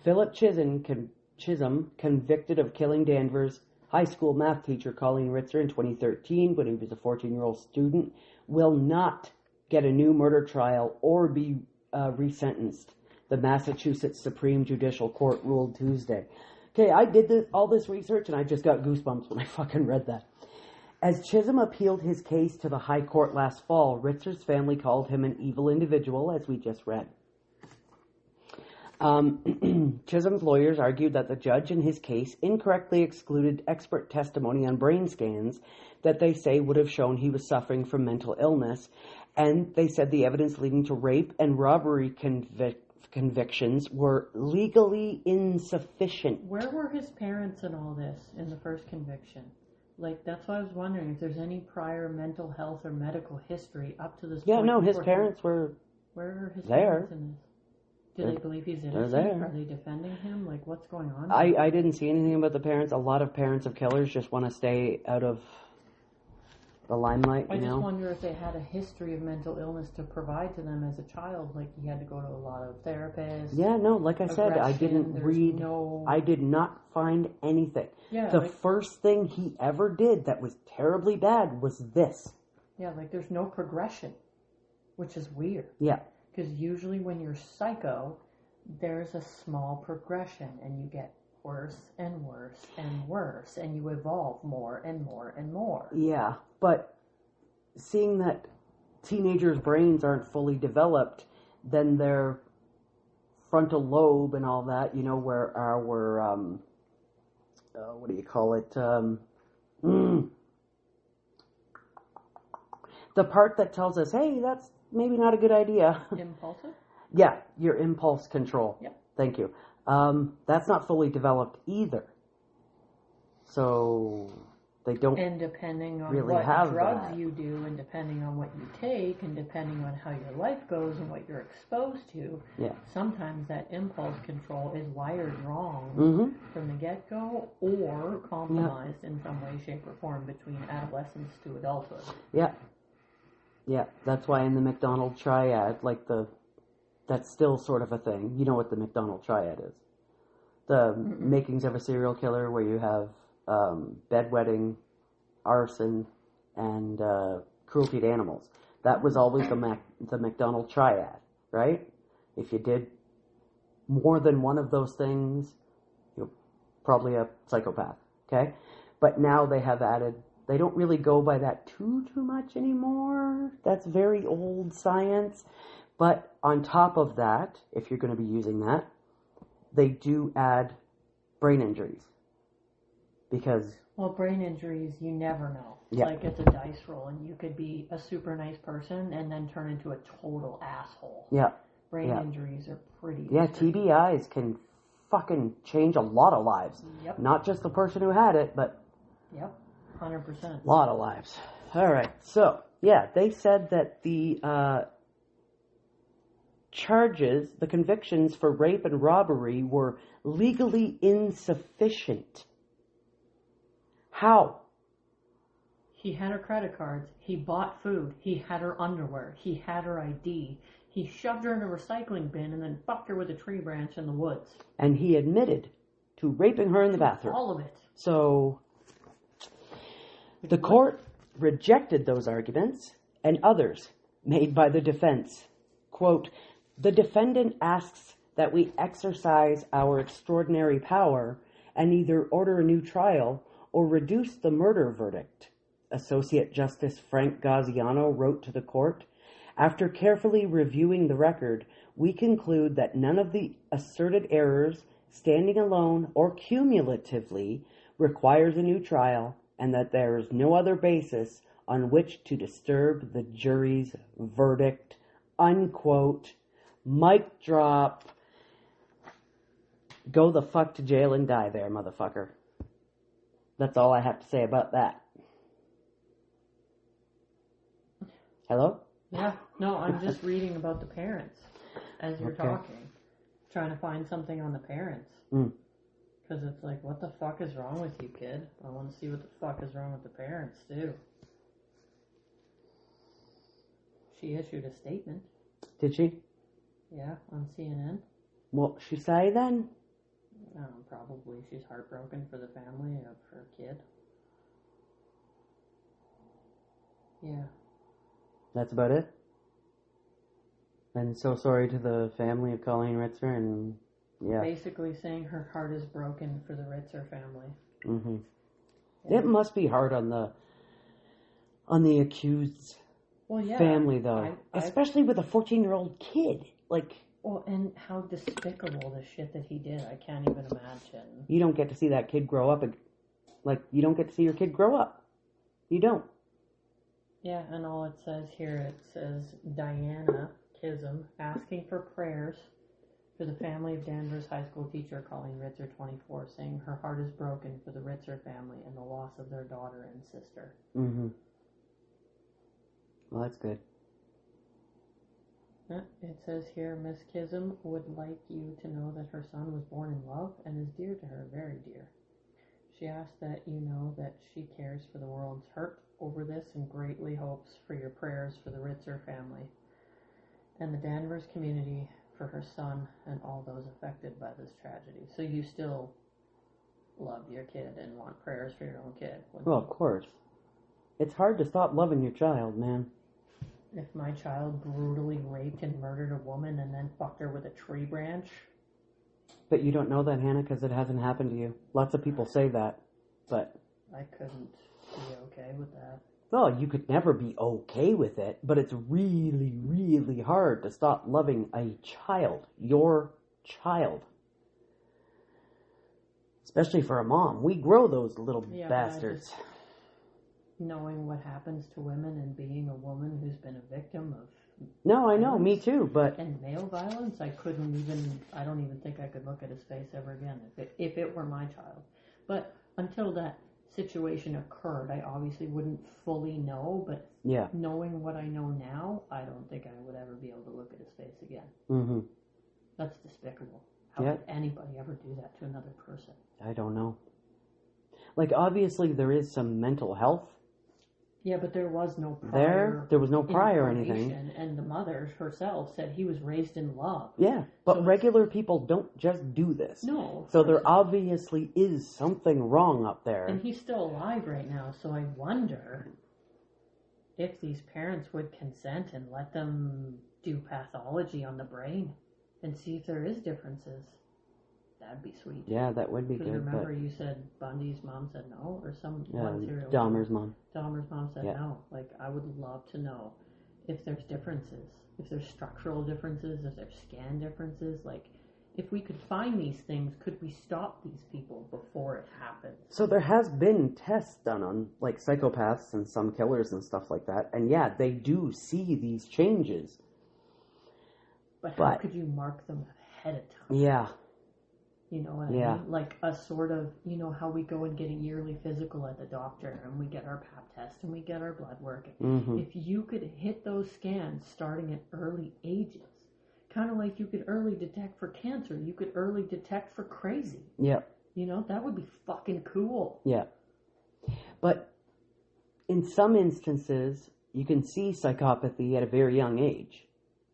Philip Chisholm, convicted of killing Danvers high school math teacher Colleen Ritzer in 2013 when he was a 14-year-old student, will not get a new murder trial or be resentenced, the Massachusetts Supreme Judicial Court ruled Tuesday. Okay, I did all this research and I just got goosebumps when I fucking read that. As Chisholm appealed his case to the High Court last fall, Ritzer's family called him an evil individual, as we just read. Chisholm's lawyers argued that the judge in his case incorrectly excluded expert testimony on brain scans that they say would have shown he was suffering from mental illness, and they said the evidence leading to rape and robbery convictions were legally insufficient. Where were his parents in all this, in the first conviction? Like, that's why I was wondering if there's any prior mental health or medical history up to this point. Yeah, no, his parents were Where are his there. parents in this? Do they believe he's innocent? Are they defending him? Like, what's going on? I didn't see anything about the parents. A lot of parents of killers just want to stay out of the limelight, I just wonder if they had a history of mental illness to provide to them as a child. Like, he had to go to a lot of therapists. Yeah, no, like I said, I didn't read. I did not find anything. Yeah, the first thing he ever did that was terribly bad was this. Yeah, like there's no progression, which is weird. Yeah. Because usually when you're psycho, there's a small progression and you get worse and worse and worse and you evolve more and more and more. Yeah, but seeing that teenagers' brains aren't fully developed, then their frontal lobe and all that, you know, where our, what do you call it? The part that tells us, hey, that's maybe not a good idea. Impulsive? Yeah, your impulse control. Yep. Thank you. That's not fully developed either. So they don't and depending on really what have drugs that. you do, and depending on what you take, and depending on how your life goes and what you're exposed to, sometimes that impulse control is wired wrong from the get-go or compromised in some way, shape, or form between adolescence to adulthood. Yeah. Yeah, that's why in the McDonald triad, like that's still sort of a thing. You know what the McDonald triad is. The makings of a serial killer, where you have bedwetting, arson, and cruelty to animals. That was always the McDonald triad, right? If you did more than one of those things, you're probably a psychopath, okay? But now they have added, they don't really go by that too much anymore. That's very old science. But on top of that, if you're going to be using that, they do add brain injuries. Because... Well, brain injuries, you never know. Yeah. Like, it's a dice roll, and you could be a super nice person and then turn into a total asshole. Yeah. Brain injuries are pretty... Yeah, TBIs can fucking change a lot of lives. Yep. Not just the person who had it, but... Yep, 100%. A lot of lives. All right, so, yeah, they said that the charges, the convictions for rape and robbery were legally insufficient. How? He had her credit cards. He bought food. He had her underwear. He had her ID. He shoved her in a recycling bin and then fucked her with a tree branch in the woods. And he admitted to raping her in the bathroom. All of it. So, the court rejected those arguments and others made by the defense. Quote, the defendant asks that we exercise our extraordinary power and either order a new trial or reduce the murder verdict, Associate Justice Frank Gaziano wrote to the court. After carefully reviewing the record, we conclude that none of the asserted errors, standing alone or cumulatively, requires a new trial, and that there is no other basis on which to disturb the jury's verdict. Unquote. Mic drop. Go the fuck to jail and die there, motherfucker. That's all I have to say about that. Hello? Yeah, no, I'm just reading about the parents as you're talking. Trying to find something on the parents. Because it's like, what the fuck is wrong with you, kid? I want to see what the fuck is wrong with the parents, too. She issued a statement. Did she? Yeah, on CNN. What she say then? Probably she's heartbroken for the family of her kid. Yeah. That's about it? And so sorry to the family of Colleen Ritzer, and yeah. Basically saying her heart is broken for the Ritzer family. Mm-hmm. Yeah. It must be hard on the accused family, though. Especially with a 14-year-old kid. Like... Well, and how despicable the shit that he did. I can't even imagine. You don't get to see that kid grow up. Like, you don't get to see your kid grow up. You don't. Yeah, and all it says here, it says Diana Kism asking for prayers for the family of Danvers High School teacher Colleen Ritzer, 24, saying her heart is broken for the Ritzer family and the loss of their daughter and sister. Mm-hmm. Well, that's good. It says here, Miss Kism would like you to know that her son was born in love and is dear to her, very dear. She asks that you know that she cares for the world's hurt over this and greatly hopes for your prayers for the Ritzer family and the Danvers community for her son and all those affected by this tragedy. So you still love your kid and want prayers for your own kid? Well, of course. It's hard to stop loving your child, man. If my child brutally raped and murdered a woman and then fucked her with a tree branch. But you don't know that, Hannah, because it hasn't happened to you. Lots of people say that, but... I couldn't be okay with that. Well, you could never be okay with it, but it's really, really hard to stop loving a child. Your child. Especially for a mom. We grow those little bastards. Knowing what happens to women and being a woman who's been a victim of... No, I know, me too, but... And male violence, I don't even think I could look at his face ever again if it were my child. But until that situation occurred, I obviously wouldn't fully know, but knowing what I know now, I don't think I would ever be able to look at his face again. Mm-hmm. That's despicable. How could anybody ever do that to another person? I don't know. Like, obviously there is some mental health. Yeah, but there was no prior. There was no prior or anything. And the mother herself said he was raised in love. Yeah, but so regular people don't just do this. No. So there obviously is something wrong up there. And he's still alive right now, so I wonder if these parents would consent and let them do pathology on the brain and see if there is differences. that'd be sweet. Yeah, that would be good. Remember, you said Bundy's mom said no, or one serial Dahmer's mom. Dahmer's mom said no. Like, I would love to know if there's differences, if there's structural differences, if there's scan differences. Like, if we could find these things, could we stop these people before it happens? So there has been tests done on, like, psychopaths and some killers and stuff like that, and yeah, they do see these changes. But how could you mark them ahead of time? Yeah. You know what I mean? Like a sort of, you know, how we go and get a yearly physical at the doctor and we get our pap test and we get our blood work. Mm-hmm. If you could hit those scans starting at early ages, kind of like you could early detect for cancer, you could early detect for crazy. Yeah. You know, that would be fucking cool. Yeah. But in some instances, you can see psychopathy at a very young age.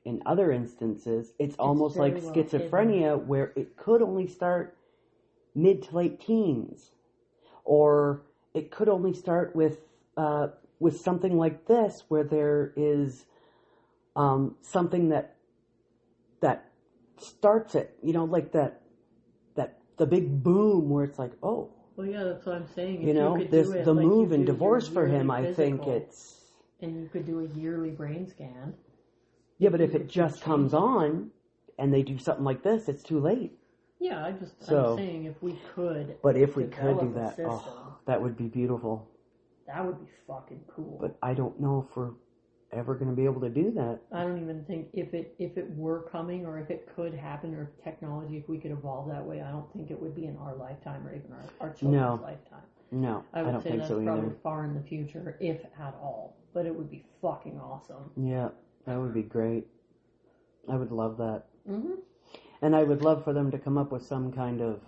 In other instances, it's almost like schizophrenia, where it could only start mid to late teens, or it could only start with something like this, where there is something that starts it. You know, like that the big boom where it's like, oh. Well, yeah, that's what I'm saying. You know, there's the move and divorce for him. I think it's. And you could do a yearly brain scan. Yeah, but if it just comes on and they do something like this, it's too late. Yeah, I'm saying if we could. But if we could do that, that would be beautiful. That would be fucking cool. But I don't know if we're ever going to be able to do that. I don't even think if it were coming, or if it could happen, or if technology, if we could evolve that way, I don't think it would be in our lifetime or even our children's lifetime. No, I don't think so either. That's probably far in the future, if at all. But it would be fucking awesome. Yeah. That would be great. I would love that. Mm-hmm. And I would love for them to come up with some kind of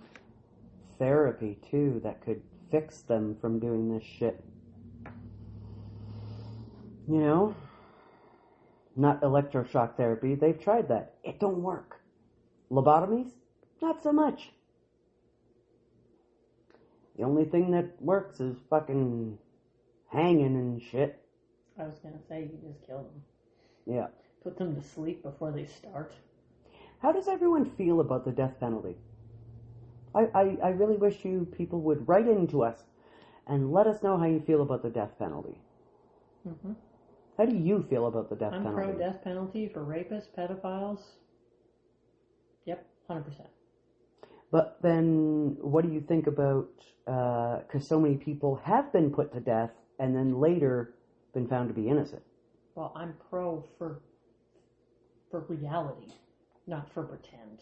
therapy, too, that could fix them from doing this shit. You know? Not electroshock therapy. They've tried that. It don't work. Lobotomies? Not so much. The only thing that works is fucking hanging and shit. I was going to say, you just kill them. Yeah. Put them to sleep before they start. How does everyone feel about the death penalty? I really wish you people would write into us and let us know how you feel about the death penalty. Mm-hmm. How do you feel about the death penalty? I'm pro-death penalty for rapists, pedophiles. Yep, 100%. But then, what do you think about, because so many people have been put to death and then later been found to be innocent? Well, I'm pro for reality, not for pretend.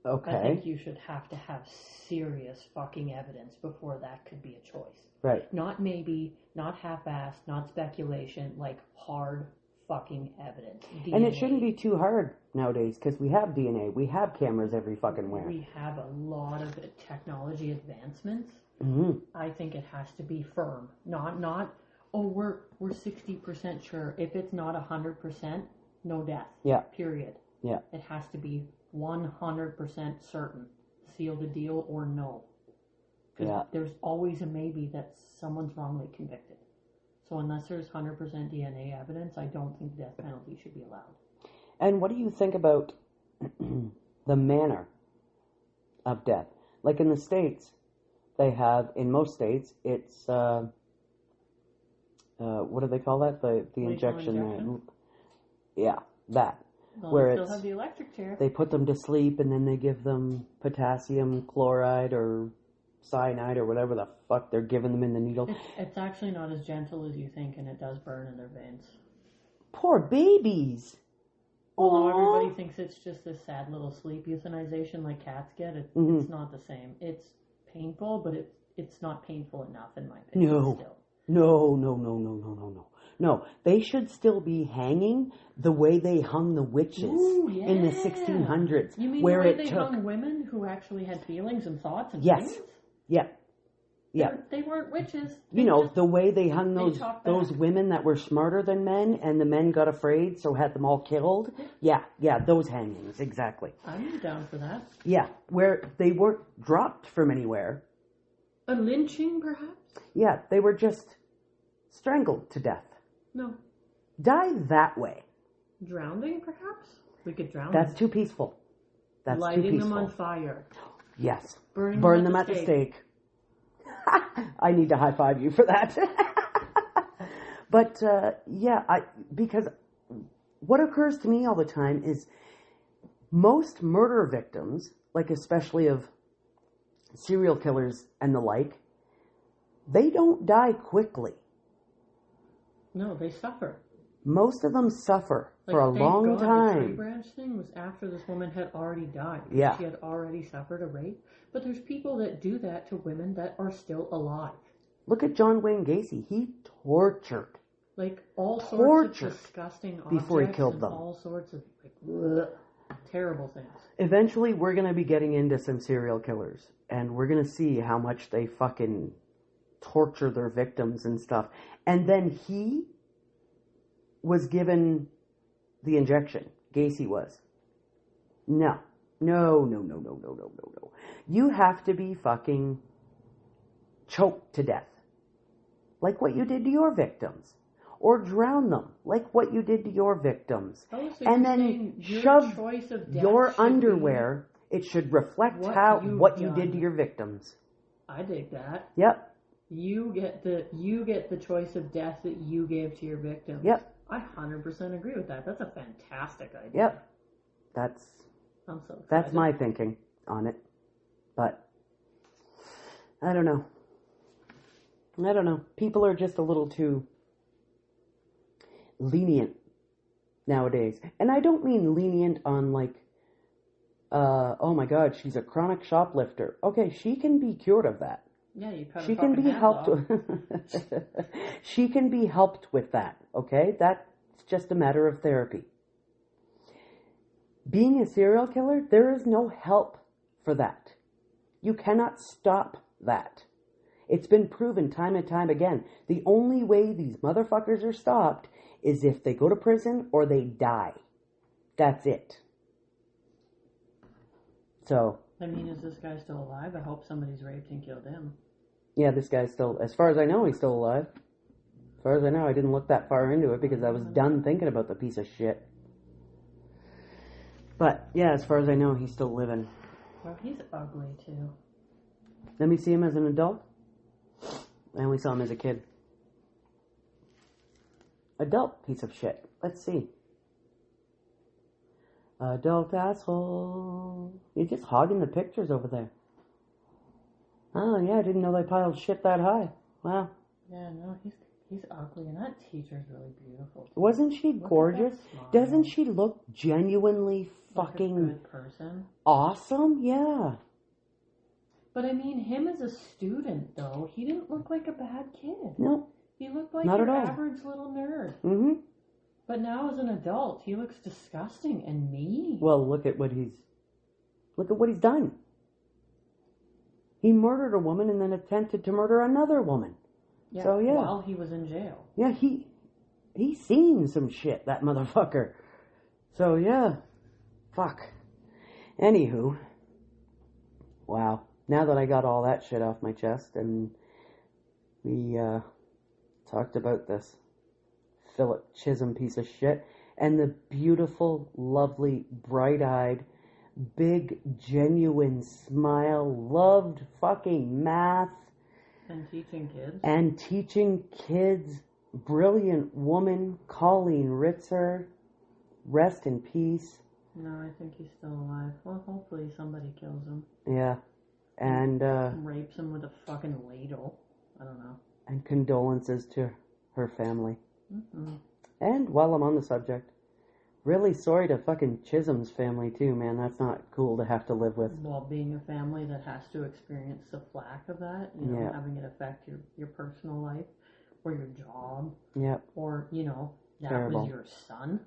Okay. I think you should have to have serious fucking evidence before that could be a choice. Right. Not maybe, not half-assed, not speculation, like hard fucking evidence. DNA. And it shouldn't be too hard nowadays, because we have DNA, we have cameras every fucking where. We have a lot of technology advancements. Mm-hmm. I think it has to be firm, not. Oh, we're 60% sure. If it's not 100%, no death. Yeah. Period. Yeah. It has to be 100% certain. Seal the deal or no. Because there's always a maybe that someone's wrongly convicted. So unless there's 100% DNA evidence, I don't think death penalty should be allowed. And what do you think about the manner of death? Like in the States, they have, in most states, it's... what do they call that? The injection. Yeah, that. Well, where they still have the electric chair. They put them to sleep and then they give them potassium chloride or cyanide or whatever the fuck they're giving them in the needle. It's actually not as gentle as you think, and it does burn in their veins. Poor babies. Although everybody thinks it's just this sad little sleep euthanization like cats get, it's not the same. It's painful, but it's not painful enough in my opinion. Still. No, they should still be hanging the way they hung the witches in the 1600s. You mean the way they hung women who actually had feelings and thoughts and feelings? Yeah. They weren't witches. The way they hung those women that were smarter than men, and the men got afraid, so had them all killed. Yeah, those hangings, exactly. I'm down for that. Yeah, where they weren't dropped from anywhere. A lynching, perhaps? Yeah, they were just strangled to death. No. Die that way. Drowning, perhaps? We could drown That's them. too peaceful. That's too Lighting peaceful. them on fire. Yes. Burn them at the stake. I need to high five you for that. But, because what occurs to me all the time is most murder victims, like especially of serial killers and the like, they don't die quickly. No, they suffer. Most of them suffer for a long time. The tree branch thing was after this woman had already died. Yeah. She had already suffered a rape. But there's people that do that to women that are still alive. Look at John Wayne Gacy. He tortured. Like all sorts of disgusting objects before he killed them. All sorts of terrible things. Eventually, we're going to be getting into some serial killers. And we're going to see how much they fucking torture their victims and stuff. And then he was given the injection. Gacy was. No. You have to be fucking choked to death. Like what you did to your victims. Or drown them. Like what you did to your victims. Oh, so and then shove your underwear. It should reflect what you did to your victims. I dig that. Yep. You get the choice of death that you gave to your victims. Yep. I 100% agree with that. That's a fantastic idea. Yep. I'm so excited. That's my thinking on it. But I don't know. People are just a little too lenient nowadays. And I don't mean lenient on like, oh my God, she's a chronic shoplifter. Okay, she can be cured of that. Yeah, you cut she can be helped. She can be helped with that. Okay, that's just a matter of therapy. Being a serial killer, there is no help for that. You cannot stop that. It's been proven time and time again. The only way these motherfuckers are stopped is if they go to prison or they die. That's it. So. I mean, is this guy still alive? I hope somebody's raped and killed him. Yeah, this guy's still, as far as I know, he's still alive. As far as I know, I didn't look that far into it because I was done thinking about the piece of shit. But, yeah, as far as I know, he's still living. Well, he's ugly, too. Let me see him as an adult. I only saw him as a kid. Adult piece of shit. Let's see. Adult asshole. You're just hogging the pictures over there. Oh, yeah, I didn't know they piled shit that high. Wow. Yeah, no, he's ugly, and that teacher's really beautiful. Wasn't she gorgeous? Doesn't she look genuinely fucking like a good person? Awesome? Yeah. But I mean, him as a student, though, he didn't look like a bad kid. No. He looked like your average little nerd. Mm-hmm. But now as an adult, he looks disgusting and mean. Well, look at what he's done. He murdered a woman and then attempted to murder another woman. Yeah, so, yeah. While he was in jail. Yeah, he's seen some shit, that motherfucker. So, yeah. Fuck. Anywho. Wow. Now that I got all that shit off my chest and we talked about this Philip Chisholm piece of shit and the beautiful, lovely, bright-eyed, big, genuine smile, loved fucking math. And teaching kids. Brilliant woman, Colleen Ritzer. Rest in peace. No, I think he's still alive. Well, hopefully somebody kills him. Yeah. And, rapes him with a fucking ladle. I don't know. And condolences to her family. Mm-hmm. And while I'm on the subject, really sorry to fucking Chisholm's family too, man. That's not cool to have to live with. Well, being a family that has to experience the flack of that, you know, having it affect your personal life or your job. Yep. Or, you know, that was your son.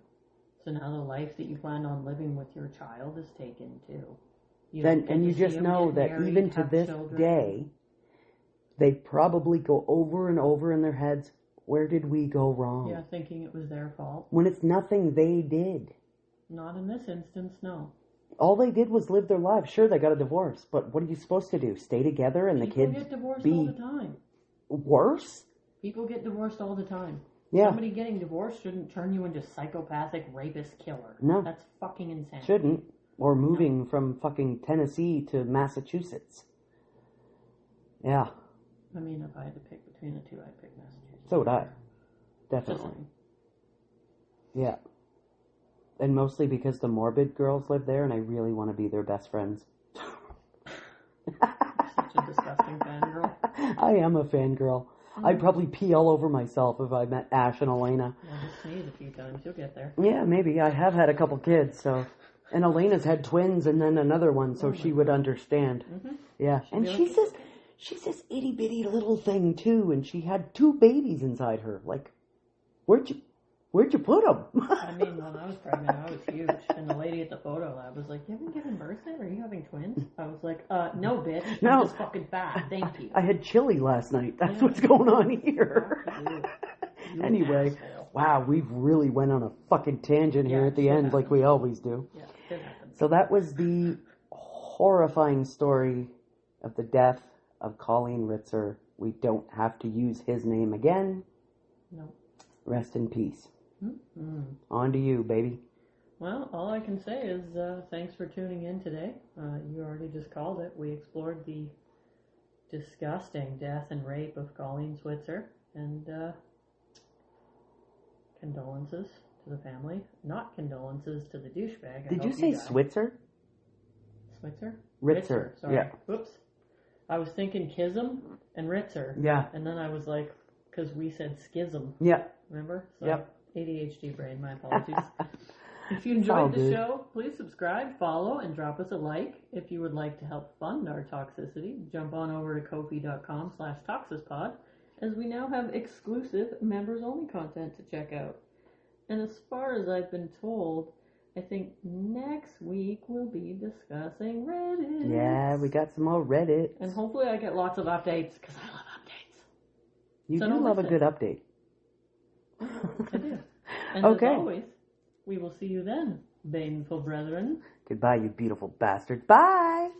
So now the life that you planned on living with your child is taken too. And you just know that even to this day, they probably go over and over in their heads, where did we go wrong? Yeah, thinking it was their fault. When it's nothing they did. Not in this instance, no. All they did was live their lives. Sure, they got a divorce, but what are you supposed to do? Stay together and the kids get divorced all the time. Worse? People get divorced all the time. Yeah. Somebody getting divorced shouldn't turn you into psychopathic, rapist, killer. No. That's fucking insane. Shouldn't. Or moving from fucking Tennessee to Massachusetts. Yeah. I mean, if I had to pick between the two, I'd pick Massachusetts. So would I. Definitely. Yeah. And mostly because the Morbid girls live there and I really want to be their best friends. You're such a disgusting fangirl. I am a fangirl. I'd probably pee all over myself if I met Ash and Elena. Well, just sneeze a few times. You'll get there. Yeah, maybe. I have had a couple kids, so... And Elena's had twins and then another one, so she would understand. Mm-hmm. Yeah. And she's this itty-bitty little thing, too, and she had 2 babies inside her. Like, where'd you put them? I mean, when I was pregnant, I was huge. And the lady at the photo lab was like, you haven't given birth yet? Are you having twins? I was like, no, bitch. I'm just fucking fat. Thank you. I had chili last night. That's what's going on here. Anyway, wow, we've really went on a fucking tangent here at the end like we always do. Yeah, it happened. So that was the horrifying story of the death of Colleen Ritzer. We don't have to use his name again. No. Rest in peace. Mm-hmm. On to you, baby. Well, all I can say is thanks for tuning in today. You already just called it. We explored the disgusting death and rape of Colleen Switzer, and condolences to the family. Not condolences to the douchebag. Did you say Switzer? Switzer? Ritzer. Sorry. Yeah. Whoops. I was thinking Kism and Ritzer. Yeah. And then I was like, because we said schism. Yeah. Remember? So, yep. ADHD brain, my apologies. If you enjoyed the show, please subscribe, follow, and drop us a like. If you would like to help fund our toxicity, jump on over to ko-fi.com/toxispod, as we now have exclusive members-only content to check out. And as far as I've been told, I think next week we'll be discussing Reddit. Yeah, we got some more Reddit. And hopefully I get lots of updates, because I love updates. You do love a good update. I do. And as always, we will see you then, baneful brethren. Goodbye, you beautiful bastards. Bye!